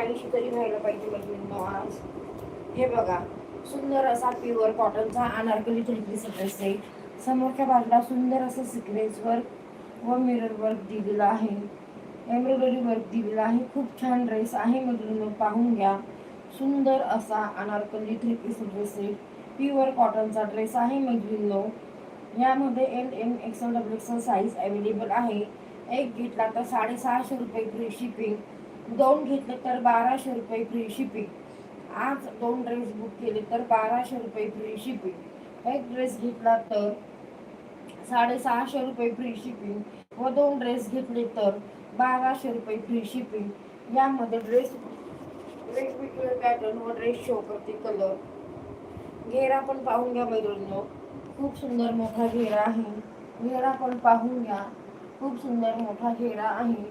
दिवशी तरी व्हायला पाहिजे मैत्रिणींनो आज. हे बघा, सुंदर असा प्युअर कॉटनचा अनारकली थ्री पीस ड्रेस आहे. समोरच्या बाजूला सुंदर असं सिक्वेन्स वर्क व मिरर वर्क दिलेलं आहे, एम्ब्रॉयडरी वर्क दिलेलं आहे. खूप छान ड्रेस आहे मैत्रिणींनो, पाहून घ्या. सुंदर असा अनारकली थ्री पीस ड्रेस आहे, प्युअर कॉटनचा ड्रेस आहे मैत्रिणींनो. यामध्ये LM XL XXL size available आहे. एक घेतला तर 650 रुपये फ्री शिपिंग, 2 घेतले तर 1200 रुपये फ्री शिपिंग. आज 2 ड्रेस बुक केले तर 1200 रुपये फ्री शिपिंग. एक ड्रेस घेतला तर 650 रुपये फ्री शिपिंग व 2 ड्रेस घेतले तर 1200 रुपये फ्री शिपिंग. यामध्ये ड्रेस वेगवेगळे पॅटर्न व ड्रेस शो करते कलर. घेरा पण पाहून घ्या मैत्रिणींनो, खूप सुंदर मोठा घेरा आहे. घेरा पण पाहून घ्या, खूप सुंदर मोठा घेरा आहे.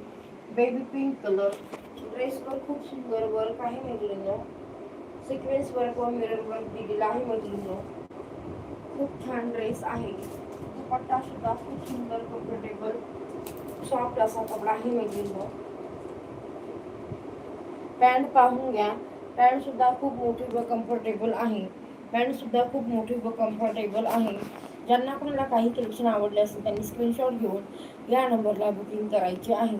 Baby pink colour. ड्रेसवर खूप सुंदर वर्क आहे मैत्रिणींनो, सिक्वेन्स वर्क व मिरर वर्क दिलेला आहे मैत्रिणींनो. खूप छान ड्रेस आहे. दुपट्टा सुद्धा खूप सुंदर कम्फर्टेबल सॉफ्ट असा कपडा आहे मैत्रिणींनो. पॅन्ट पाहून घ्या, पॅन्ट सुद्धा खूप मोठी व कम्फर्टेबल आहे. पॅन्ट सुद्धा खूप मोठी व कम्फर्टेबल आहे. ज्यांना कोणाला काही कलेक्शन आवडले असेल त्यांनी स्क्रीनशॉट घेऊन या नंबरला बुकिंग करायचे आहे.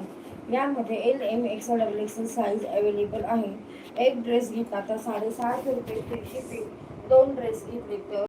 यामध्ये LM XL XXL size available आहे. एक ड्रेस घेतला तर 650 रुपये फ्री शिपिंग, 2 ड्रेस घेतले तर